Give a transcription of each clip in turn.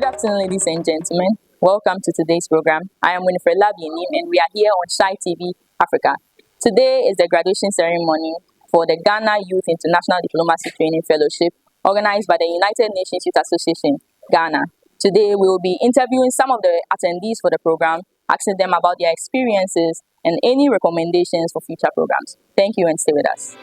Good afternoon, ladies and gentlemen. Welcome to today's program. I am Winifred Labienim, and we are here on Shy TV Africa. Today is the graduation ceremony for the Ghana Youth International Diplomacy Training Fellowship, organized by the United Nations Youth Association, Ghana. Today, we will be interviewing some of the attendees for the program, asking them about their experiences and any recommendations for future programs. Thank you, and stay with us.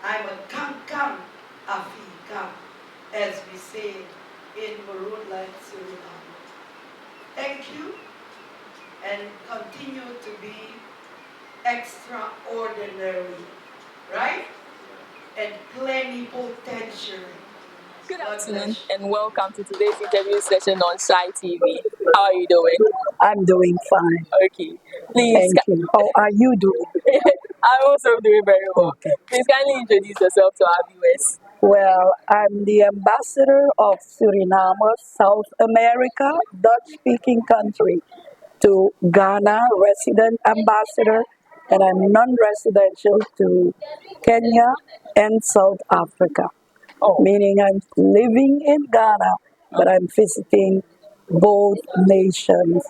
I'm a kam Afrika, as we say in Maroon Land, Suriname. Thank you, and continue to be extraordinary, right? And plenipotentiary. Good afternoon, and welcome to today's interview session on Shy TV. How are you doing? I'm doing fine. Okay, please. Thank you. How are you doing? I'm also doing very well. Okay. Please kindly introduce yourself to our viewers. Well, I'm the ambassador of Suriname, South America, Dutch-speaking country, to Ghana, resident ambassador, and I'm non-residential to Kenya and South Africa. Meaning I'm living in Ghana, but I'm visiting both nations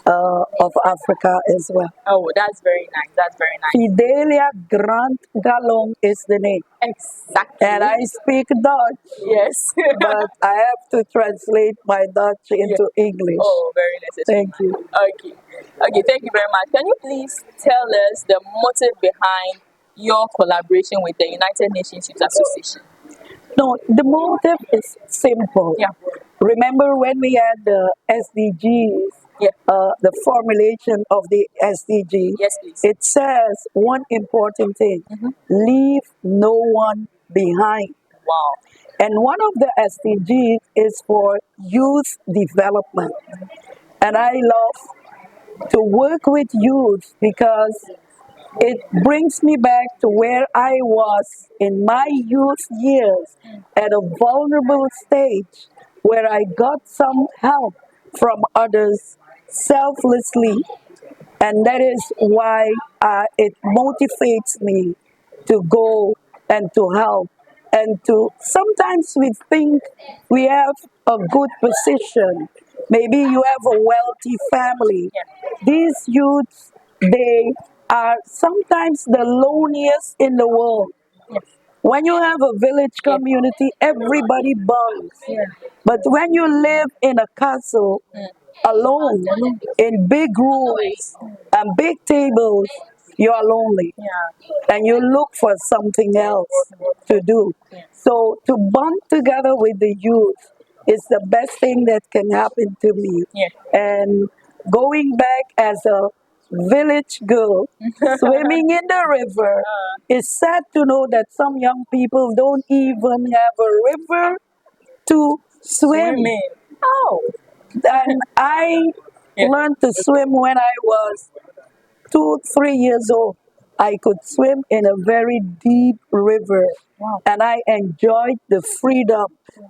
of Africa as well. Oh, that's very nice. That's very nice. Fidelia Grant Galong is the name. Exactly. And I speak Dutch. Yes. But I have to translate my Dutch into English. Oh, very necessary. Thank you. Okay. Okay, thank you very much. Can you please tell us the motive behind your collaboration with the United Nations Youth Association? No, the motive is simple. Yeah. Remember when we had the SDGs, the formulation of the SDG, Yes, please. it says one important thing, leave no one behind. Wow. And one of the SDGs is for youth development. And I love to work with youth because it brings me back to where I was in my youth years at a vulnerable stage where I got some help from others selflessly. And that is why it motivates me to go and to help. And to sometimes we think we have a good position. Maybe you have a wealthy family. These youths, they are sometimes the loneliest in the world. When you have a village community, everybody bonds. But when you live in a castle alone, in big rooms and big tables, you are lonely. And you look for something else to do. So to bond together with the youth is the best thing that can happen to me. And going back as a village girl swimming in the river, it's sad to know that some young people don't even have a river to swim. Oh. And I learned to swim when I was 2-3 years old. I could swim in a very deep river. And I enjoyed the freedom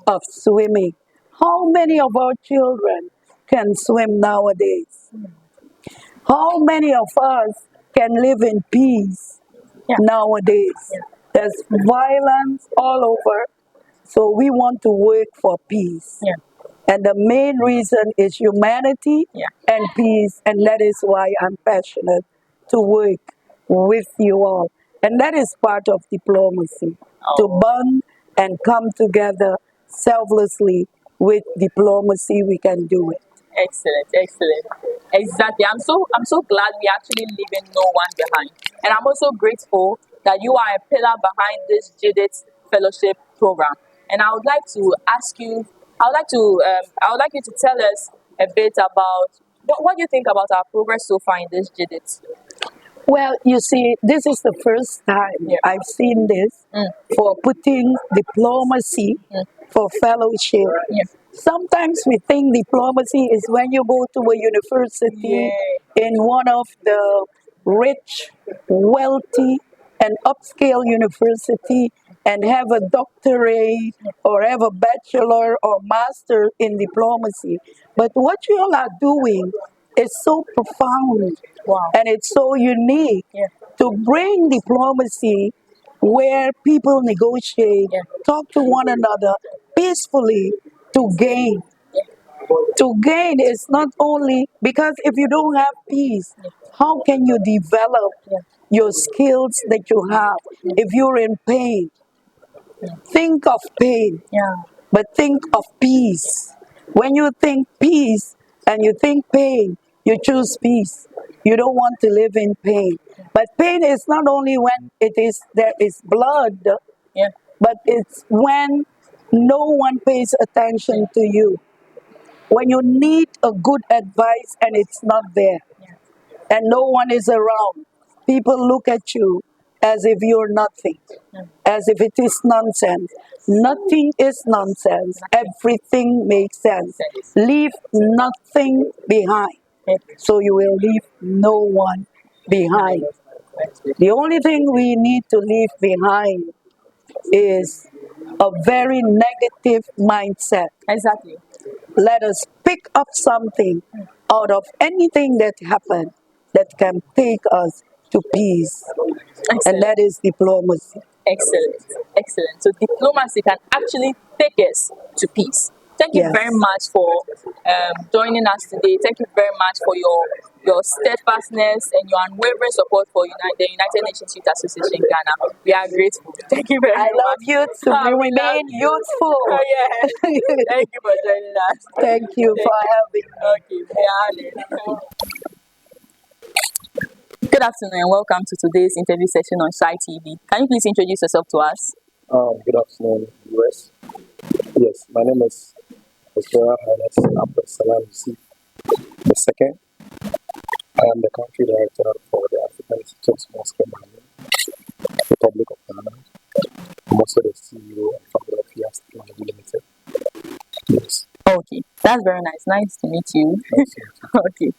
of swimming. How many of our children can swim nowadays? How many of us can live in peace nowadays? There's violence all over, so we want to work for peace. And the main reason is humanity and peace, and that is why I'm passionate to work with you all. And that is part of diplomacy, to bond and come together selflessly with diplomacy we can do it. Excellent, excellent. Exactly. I'm so glad we actually leaving no one behind. And I'm also grateful that you are a pillar behind this Gyidit fellowship program. And I would like to ask you, I would like you to tell us a bit about what do you think about our progress so far in this Gyidit? Well, you see, this is the first time Yeah. I've seen this for putting diplomacy for fellowship. Yeah. Sometimes we think diplomacy is when you go to a university Yeah. in one of the rich, wealthy, and upscale university and have a doctorate or have a bachelor or master in diplomacy. But what you all are doing is so profound Wow. and it's so unique Yeah. to bring diplomacy where people negotiate, Yeah. talk to one another peacefully to gain. To gain is not only because if you don't have peace, how can you develop Yeah. your skills that you have if you're in pain? Think of pain, Yeah. but think of peace. When you think peace and you think pain, you choose peace. You don't want to live in pain. But pain is not only when there is blood, Yeah. but it's when no one pays attention to you. When you need a good advice and it's not there and no one is around, people look at you as if you're nothing, as if it is nonsense. Nothing is nonsense. Everything makes sense. Leave nothing behind. So you will leave no one behind. The only thing we need to leave behind is a very negative mindset. Exactly. Let us pick up something out of anything that happened that can take us to peace, and Excellent. that is diplomacy. Excellent. Excellent. So diplomacy can actually take us to peace. Thank you Yes. very much for joining us today. Thank you very much for your steadfastness and your unwavering support for the United Nations Youth Association Ghana. We are grateful. Thank you very I much. love you to We love remain you. youthful. Yeah. Thank you for joining us. Thank you for having me. Okay, we are honored. Good afternoon and welcome to today's interview session on Shy TV. Can you please introduce yourself to us? Good afternoon, US. Yes, my name is His Royal Highness Abdul Salam Yusuf II. I am the country director for the African Institute of Small Scale Mining, Republic of Ghana. I'm also the CEO and founder of Fias Technology Limited. Yes. Okay, that's very nice. Nice to meet you. Nice to meet you. Okay.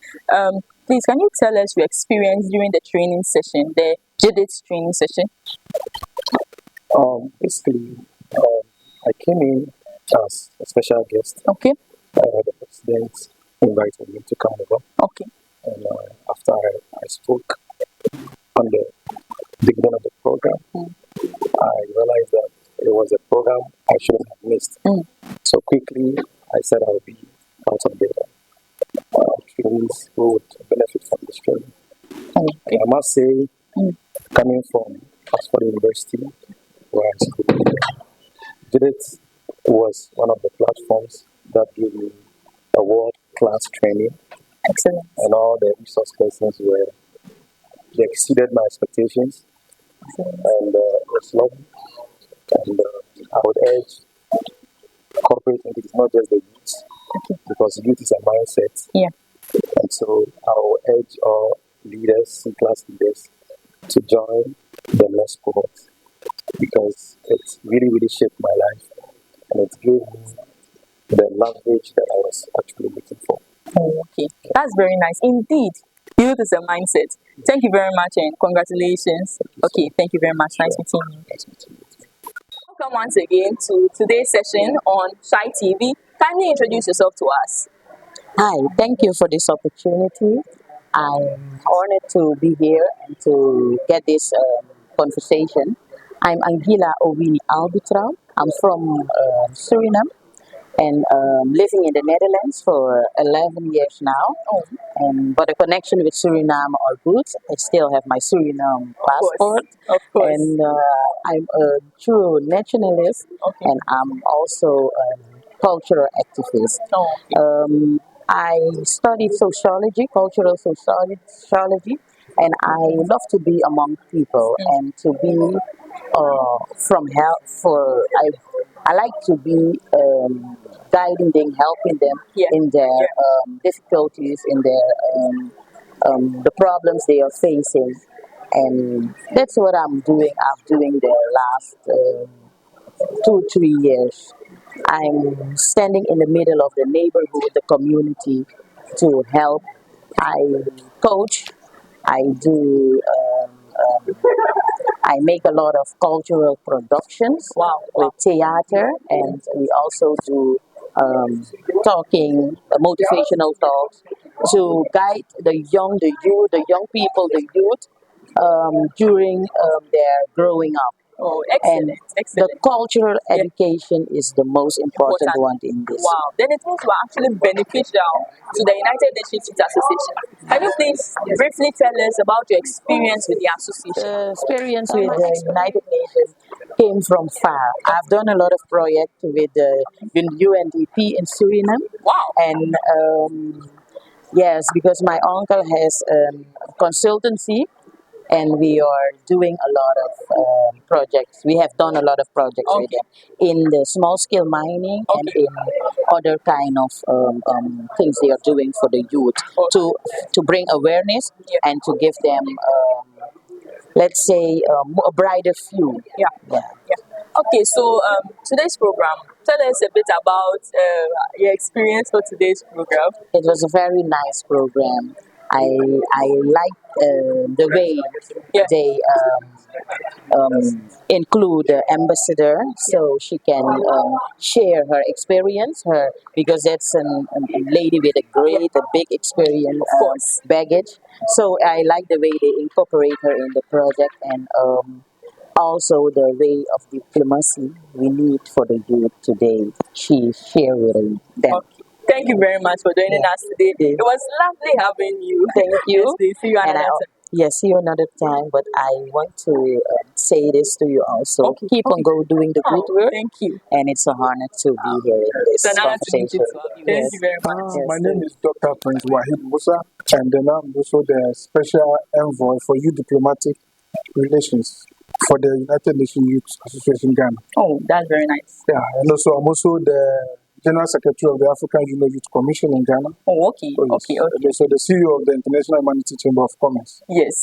Please, can you tell us your experience during the training session, the Gyidit training session? Basically, I came in as a special guest. Okay. The president invited me to come over. Okay. And after I spoke on the beginning of the program, I realized that it was a program I shouldn't have missed. So quickly, I said I would be part of the trainees who would benefit from this training. Okay. And I must say, coming from Oxford University, where I studied, Gyidit was one of the platforms that gave me a world-class training. Excellent. And all the resource persons they exceeded my expectations. Excellent. And it was lovely. And I would urge corporate entities, not just the youth, because youth is a mindset. Yeah. And so I would urge all leaders, C-class leaders, to join the next cohort because it really, really shaped my life and it gave me the language that I was actually looking for. Oh, okay. That's very nice. Indeed, youth is a mindset. Thank you very much and congratulations. Okay, thank you very much. Nice meeting you. Nice meeting you. Welcome once again to today's session on Shy TV. Kindly introduce yourself to us. Hi, thank you for this opportunity. I'm honored to be here and to get this conversation. I'm Angela Owini Albitra. I'm from Suriname and living in the Netherlands for 11 years now. But the connection with Suriname are good. I still have my Suriname passport. Of course. And I'm a true nationalist, Okay. and I'm also cultural activist. Oh, okay. I studied sociology, cultural sociology, and I love to be among people and to be from help for I like to be guiding them, helping them Yeah. in their Yeah. difficulties, in their the problems they are facing, and that's what I'm doing. I'm doing the last 2 3 years. I'm standing in the middle of the neighborhood, the community, to help. I coach. I do. I make a lot of cultural productions Wow. with theater, and we also do talking, motivational talks to guide the young people, the youth during their growing up. Oh, And excellent. the Excellent. cultural Yeah. education is the most important Important. one in this. Wow. Then it means we're actually beneficial to the United Nations Youth Association. Can you please briefly tell us about your experience with the association? The experience with the United Nations came from far. I've done a lot of projects with the UNDP in Suriname, Wow. and yes, because my uncle has consultancy, and we are doing a lot of projects. We have done a lot of projects with Okay. them in the small scale mining and Okay. in other kind of things they are doing for the youth to bring awareness Yeah. and to give them let's say a brighter view. Yeah. Yeah. Yeah. Okay, so today's program, tell us a bit about your experience for today's program. It was a very nice program. I liked the way Yeah. they include the ambassador so she can share her experience, her because that's a lady with a big experience, Of course. baggage. So I like the way they incorporate her in the project, and also the way of diplomacy we need for the youth today. She share with them. Okay. Thank you very much for joining Yeah. us today. Yeah. It was lovely having you. Thank you. Yes, please. See you And another time. yes, see you another time. But I want to say this to you also. Okay, Keep on okay. go doing the good Oh, work. thank you. And it's an honor to be here in It's this an honor to meet you conversation. too. Thank you very much. Yes, My name is Dr. Prince Wahid Musa, and then I'm also the Special Envoy for Youth Diplomatic Relations for the United Nations Youth Association Ghana. Oh, that's very nice. Yeah, and also I'm also the General Secretary of the African Union Youth Commission in Ghana. Oh, okay, So, yes. okay, okay. And also the CEO of the International Humanity Chamber of Commerce. Yes,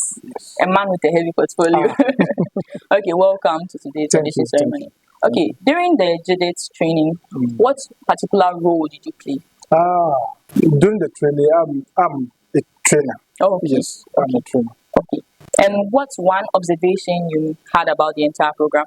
a man with a heavy portfolio. Okay, welcome to today's Thank audition you, thank ceremony. Okay, during the Gyidit training, what particular role did you play? During the training, I'm a trainer. Oh, okay. Yes, I'm a trainer. Okay. And what's one observation you had about the entire program?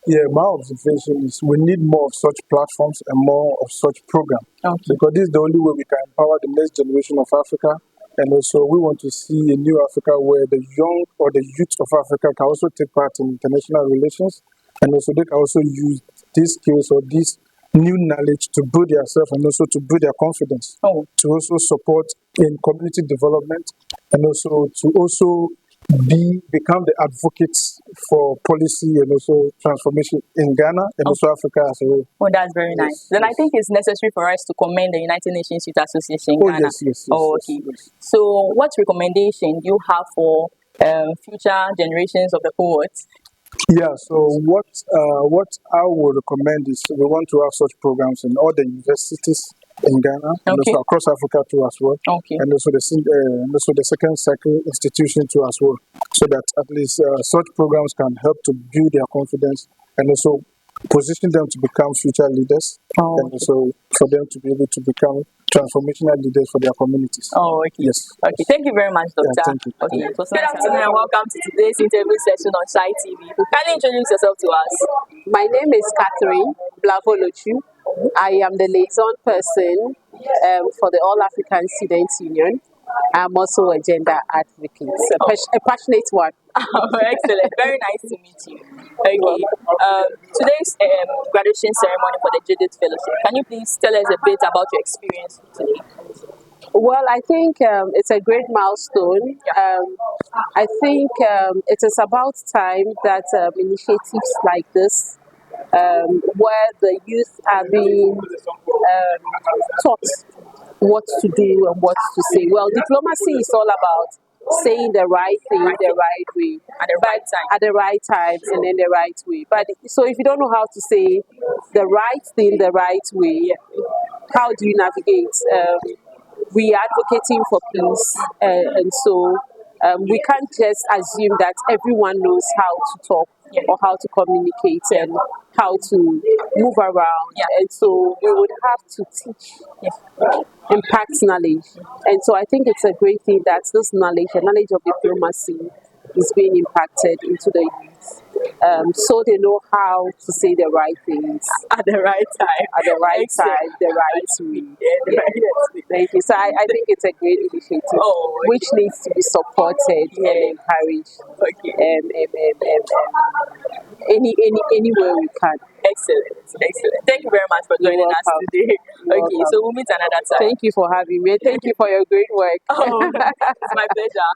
Yeah, my observation is we need more of such platforms and more of such programs. Okay. Because this is the only way we can empower the next generation of Africa. And also, we want to see a new Africa where the young or the youth of Africa can also take part in international relations. And also, they can also use these skills or this new knowledge to build themselves and also to build their confidence. Oh. To also support in community development and also to also become the advocates for policy and also transformation in Ghana and also Africa as a whole. Oh, that's very Yes, nice. Then I yes. think it's necessary for us to commend the United Nations Youth Association Oh, Ghana. yes. Oh, okay. Yes. So, what recommendation do you have for future generations of the poets? Yeah, so what I would recommend is we want to have such programs in all the universities in Ghana and Okay. also across Africa too as well. Okay. And also the second cycle institution too as well, so that at least such programs can help to build their confidence and also position them to become future leaders Oh, and also for them to be able to become transformational leaders for their communities. Oh, okay. Yes. Okay, thank you very much, Doctor. thank you. Okay, good afternoon and welcome to today's interview session on Shy TV. Kindly introduce yourself to us. My name is Catherine Blavolochu. I am the liaison person for the All African Students Union. I'm also a gender advocate, a passionate one. Excellent. Very nice to meet you. Okay. Today's graduation ceremony for the Gyidit Fellowship. Can you please tell us a bit about your experience today? Well, I think it's a great milestone. I think it is about time that initiatives like this where the youth are being taught what to do and what to say. Well, diplomacy is all about saying the right thing the right way At the right time. at the right times and in the right way. But so if you don't know how to say the right thing the right way, how do you navigate? We are advocating for peace, and so we can't just assume that everyone knows how to talk or how to communicate and how to move around. And so we would have to teach impact knowledge. And so I think it's a great thing that this knowledge, the knowledge of diplomacy, is being impacted into the youth. So they know how to say the right things At the right time. at the right Excellent. time, the right way. Yeah, right. Thank you. So I think it's a great initiative Oh, which needs to be supported and encouraged. Okay. Anywhere we can. Excellent. Excellent. Thank you very much for joining us welcome. today. You're Okay, welcome. so we'll meet another time. Thank you for having me. Thank you for your great work. Oh, it's my pleasure.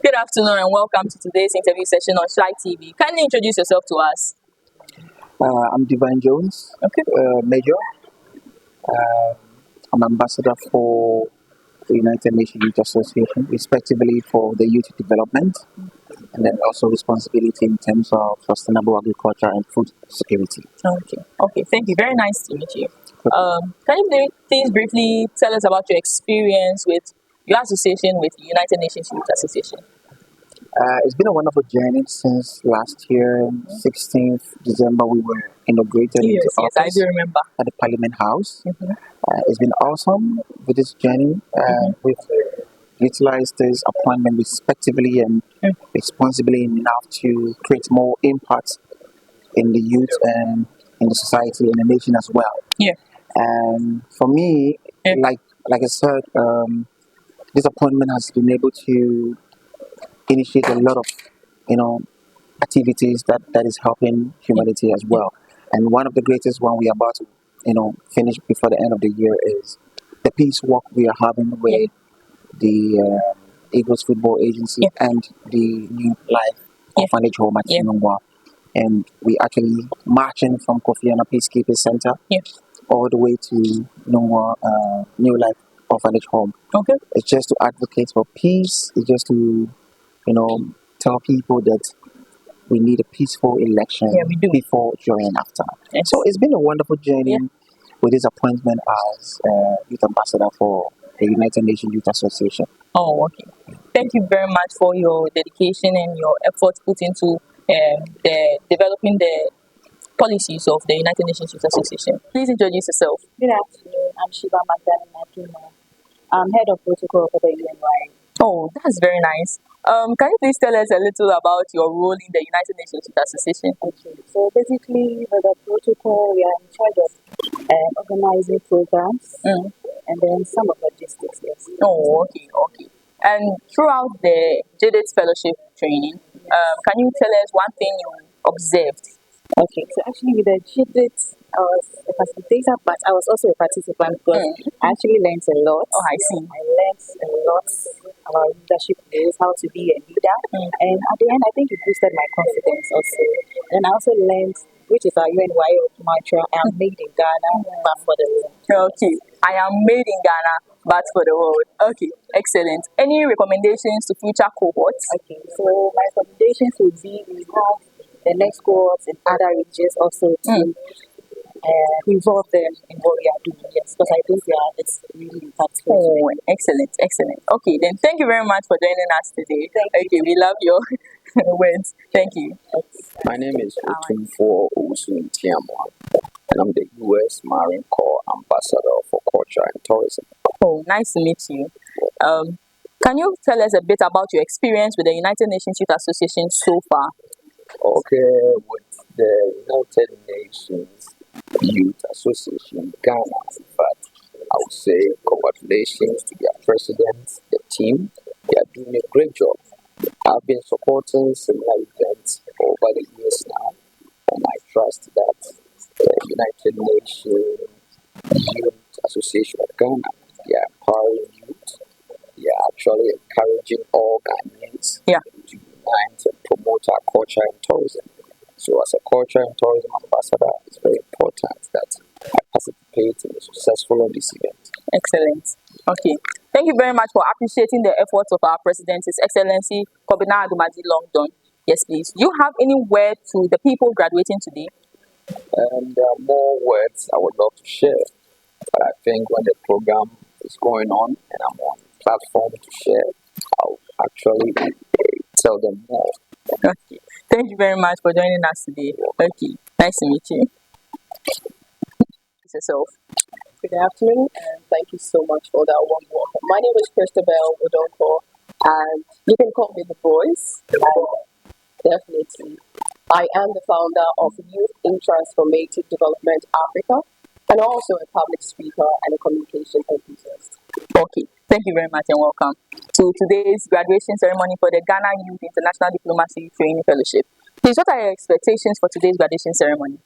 Good afternoon and welcome to today's interview session on Shy TV. Kindly introduce yourself to us. I'm Divine Jones, Okay. Major. I'm ambassador for the United Nations Youth Association, respectively for the youth development, and then also responsibility in terms of sustainable agriculture and food security. Okay. Okay. Thank you. Very nice to meet you. Can you please briefly tell us about your experience with your association with the United Nations Youth Association? It's been a wonderful journey since last year, 16th December, we were inaugurated into Yes, I office do remember. at the Parliament House. It's been awesome with this journey. We've utilized this appointment respectively and responsibly enough to create more impact in the youth and in the society and the nation as well. Yeah. And for me, like I said, this appointment has been able to initiate a lot of, activities that is helping humanity as well. And one of the greatest one we are about to, finish before the end of the year is the peace walk we are having with the Eagles Football Agency and the New Life Orphanage Home at Nungwa. And we actually marching from Kofi Annan Peacekeeping Center all the way to Nungwa New Life Orphanage Home. Okay. It's just to advocate for peace. It's just to, tell people that we need a peaceful election before, during, and after. Yes. So it's been a wonderful journey with this appointment as youth ambassador for the United Nations Youth Association. Oh, okay. Thank you very much for your dedication and your efforts put into the developing the policies of the United Nations Youth Association. Please introduce yourself. Good afternoon. I'm Shiva Magdalena Akino. I'm head of protocol for the UNY. Oh, that's very nice. Can you please tell us a little about your role in the United Nations Youth Association? Okay, so basically, with the protocol, we are in charge of organizing programs and then some of logistics, yes. Oh, okay, okay. And throughout the Gyidit fellowship training, can you tell us one thing you observed? Okay, so actually with the Gyidit, I was a facilitator, but I was also a participant because I actually learned a lot. Oh, I see. I learned a lot about leadership skills, how to be a leader. And at the end, I think it boosted my confidence also. And I also learned, which is our UNY mantra, I am made in Ghana, but for the world. Okay, I am made in Ghana, but for the world. Okay, excellent. Any recommendations to future cohorts? Okay, so my recommendations would be we have the next cohorts in other regions also to involve them in what we are doing. Yes, because I think it's really impactful. Oh, excellent, excellent. Okay, then thank you very much for joining us today. Okay, we love your words. Thank you. My name is Otumfo Owusu Ntiamwa, and I'm the U.S. Marine Corps Ambassador for Culture and Tourism. Oh, nice to meet you. Can you tell us a bit about your experience with the United Nations Youth Association so far? Okay, with the United Nations Youth Association Ghana, in fact, I would say congratulations to their president, the team. They are doing a great job. I've been supporting similar events over the years now, and I trust that the United Nations Youth Association of Ghana, they are empowering youth. They are actually encouraging all Ghanaians to unite and promote our culture and tourism. So as a culture and tourism ambassador, it's very important that I participate in the successful of this event. Excellent. Okay. Thank you very much for appreciating the efforts of our President, His Excellency Kobina Adumaji Longdon. Yes, please. Do you have any word to the people graduating today? There are more words I would love to share, but I think when the program is going on and I'm on platform to share, I'll actually tell them more. Okay. Thank you very much for joining us today. Okay. Nice to meet you. Yourself. Good afternoon, and thank you so much for that warm welcome. My name is Christabel Odonko, and you can call me the voice. Definitely. I am the founder of Youth in Transformative Development Africa, and also a public speaker and a communication enthusiast. Okay, thank you very much and welcome to today's graduation ceremony for the Ghana Youth International Diplomacy Training Fellowship. Please, what are your expectations for today's graduation ceremony?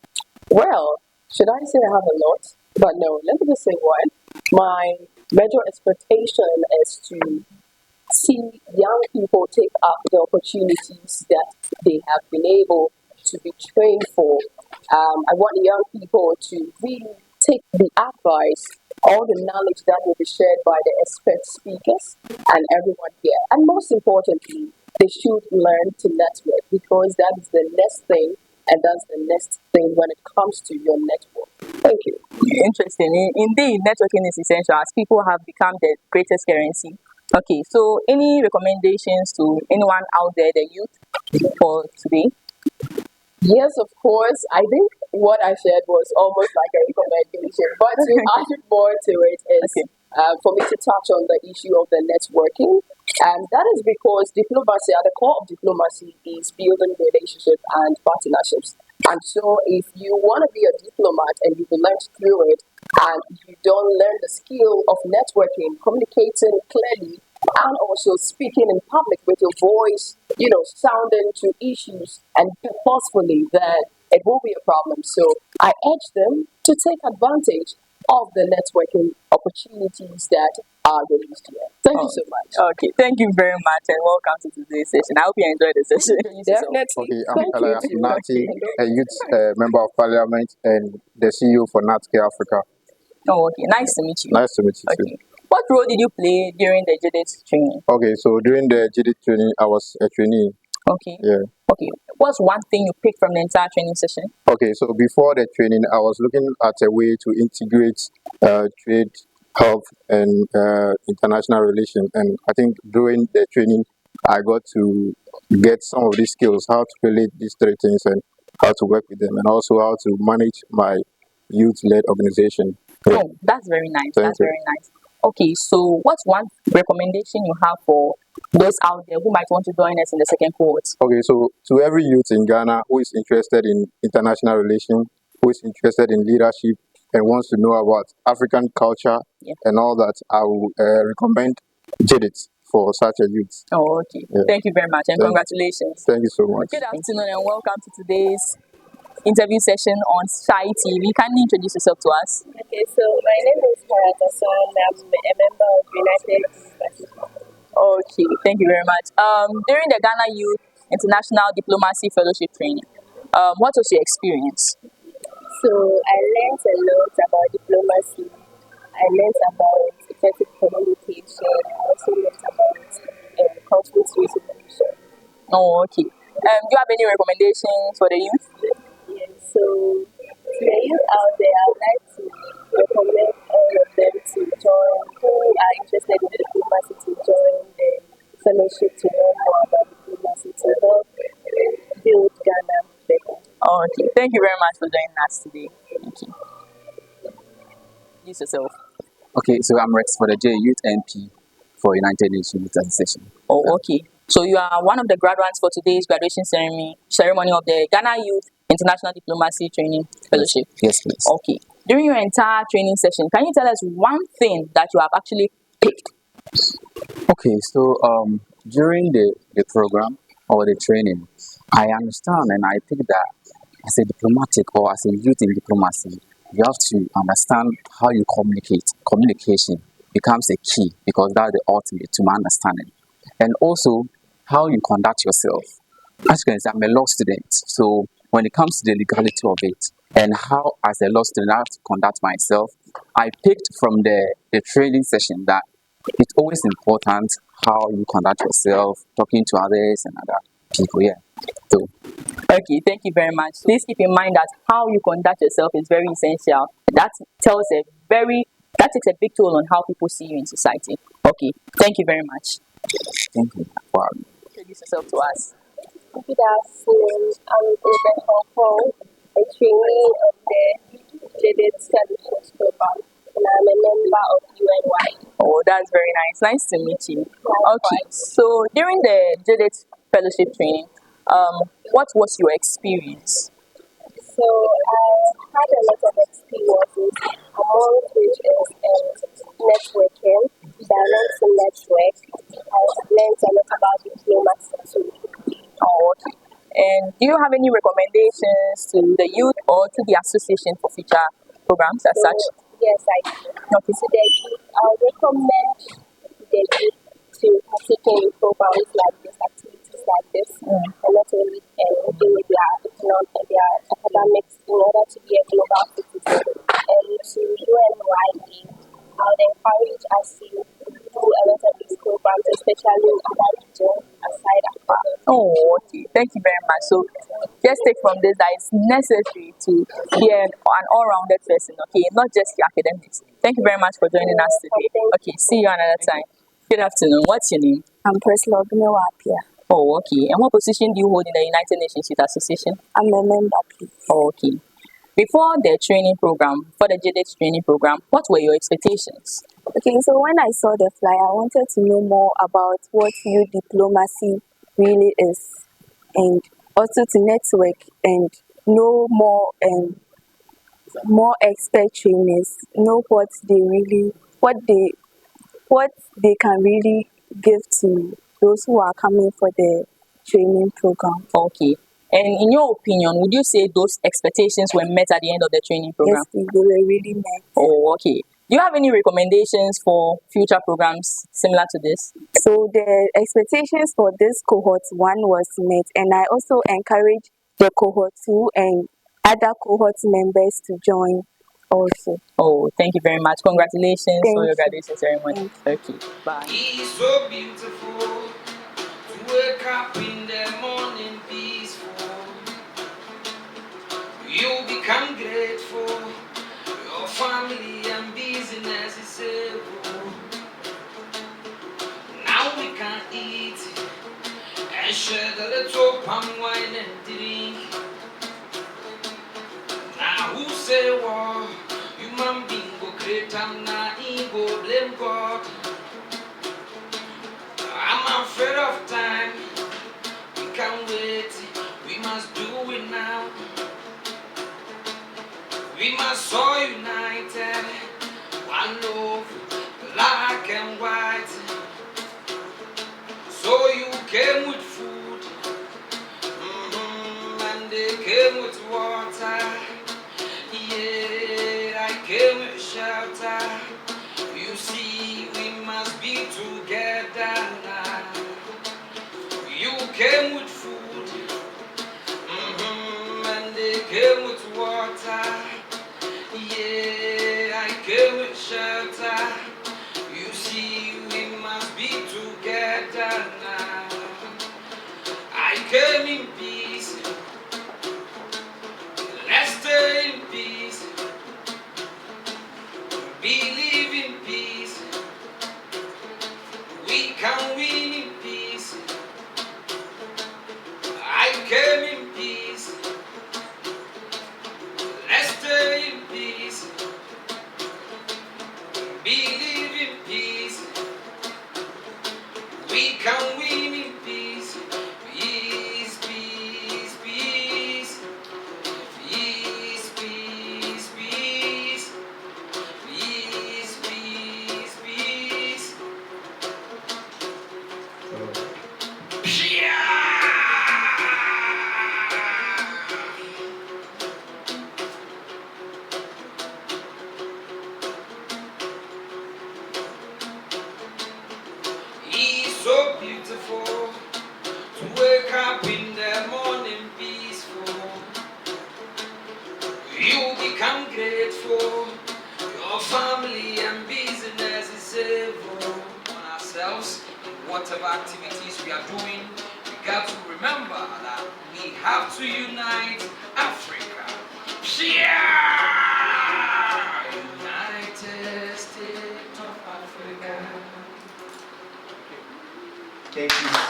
Well, should I say I have a lot? But no, let me just say one. My major expectation is to see young people take up the opportunities that they have been able to be trained for. I want young people to really take the advice, all the knowledge that will be shared by the expert speakers and everyone here. And most importantly, they should learn to network, because that is the next thing, and that's the next thing when it comes to your network. Thank you. Interesting. Indeed, networking is essential as people have become the greatest currency. Okay, so any recommendations to anyone out there, the youth, for today? Yes, of course. I think what I shared was almost like a recommendation, but to add more to it is for me to touch on the issue of the networking. And that is because diplomacy, at the core of diplomacy, is building relationships and partnerships. And so if you want to be a diplomat and you've learned through it, and you don't learn the skill of networking, communicating clearly, and also speaking in public with your voice, sounding to issues and purposefully, then it will be a problem. So I urge them to take advantage of the networking opportunities that are released here. Thank you so much. Okay, thank you very much and welcome to today's session. I hope you enjoyed the session. Definitely. Okay, I'm Thank Elias you. Nati, a youth member of parliament and the CEO for NATCA Africa. Oh, okay. Nice to meet you. Nice to meet you Okay. What role did you play during the Gyidit training? Okay, so during the Gyidit training, I was a trainee. Okay. Yeah. Okay. What's one thing you picked from the entire training session? Okay, so before the training, I was looking at a way to integrate trade, health, and international relations. And I think during the training, I got to get some of these skills, how to relate these three things and how to work with them, and also how to manage my youth-led organization. Yeah. Oh, that's very nice. Thank That's you. very nice. Okay, so what's one recommendation you have for those out there who might want to join us in the second cohort? Okay, so to every youth in Ghana who is interested in international relations, who is interested in leadership, and wants to know about African culture and all that, I will recommend Gyidit for such a youth. Oh, okay. Yeah. Thank you very much and congratulations. Thank you so much. Good afternoon and welcome to today's interview session on Shy TV. Kindly introduce yourself to us. Okay, so my name is Harata Son. I'm a member of United University. Okay, thank you very much. During the Ghana Youth International Diplomacy Fellowship training, what was your experience? So I learned a lot about diplomacy. I learned about effective communication. I also learned about conflict resolution. Oh, okay. Do you have any recommendations for the youth? Yes, so to the youth out there, I would like to recommend all of them to join, who are interested in diplomacy, to join the fellowship to learn more about diplomacy to help build Ghana better. Oh, okay. Thank you very much for joining us today. Thank you. Use yourself. Okay, so I'm Rex for the J Youth MP for United Nations Youth Association. Oh, okay. So you are one of the graduates for today's graduation ceremony of the Ghana Youth International Diplomacy Training Fellowship. Yes, please. Okay. During your entire training session, can you tell us one thing that you have actually picked? Okay, so during the program or the training, I understand and I think that as a diplomatic or as a youth in diplomacy, you have to understand how you communicate. Communication becomes a key because that's the ultimate to my understanding. And also how you conduct yourself. As you can see, I'm a law student, so when it comes to the legality of it and how, as a law student, I have to conduct myself, I picked from the training session that it's always important how you conduct yourself, talking to others and other people. Yeah. So, Okay, thank you very much. Please keep in mind that how you conduct yourself is very essential. That takes a big toll on how people see you in society. Okay, thank you very much. thank you. Wow. Introduce yourself to us. Good afternoon. I'm Rebecca Paul, a trainee of the Gyidit Scholarships Program, and I'm a member of UNY. Oh, that's very nice. Nice to meet you. Okay, so during the Gyidit fellowship training, what was your experience? So I had a lot of experiences, among which is networking. I learned to network. I learned a lot about diplomacy too. Oh, okay. And do you have any recommendations to the youth or to the association for future programs as such? Yes, I do. Okay. To the youth, I would recommend the youth to partake in programs like this, activities like this, and not only deal with their academics in order to be a global citizen. And to UNYA, I would encourage us to do a lot of these programs, especially in other regions aside Accra. Oh, okay. Thank you very much. So, just take from this that it's necessary to be an all-rounded person, okay, not just your academics. Thank you very much for joining us today. Okay, see you another time. Good afternoon. What's your name? I'm Priscilla Obinawapia. Oh, okay. And what position do you hold in the United Nations Youth Association? I'm a member, please. Oh, okay. Before the training program, for the Gyidit training program, what were your expectations? Okay, so when I saw the flyer, I wanted to know more about what youth diplomacy really is, and also to network and know more expert trainers, know what they can really give to those who are coming for the training program. Okay. And in your opinion, would you say those expectations were met at the end of the training program? Yes, they were really met. Oh, okay. Do you have any recommendations for future programs similar to this? So the expectations for this cohort 1 was met, and I also encourage the cohort 2 and other cohort members to join also. Oh, thank you very much. Congratulations Thank for your you. graduation ceremony. Thank Okay, bye. It's so beautiful to wake up in the morning peaceful. You become grateful. Your family and business is able. Now we can eat and share the little palm wine and drink. Now who say war? Human being go great, I'm not ego, blame God. I'm afraid of time. We can't wait. We must do it now. We must all united. One love, black and white. So you came with food, and they came with water. Yeah, I came with shelter. You see, we must be together now. You came with food, and they came with water. Yeah, I came with shelter. You see, we must be together now. I came in peace. Let's stay in peace. Believe in peace. We can win in peace. I came in peace. Let's stay in peace. become grateful. Your family and business is able on ourselves. Whatever activities we are doing, we got to remember that we have to unite Africa. Yeah! United States of Africa. Thank you.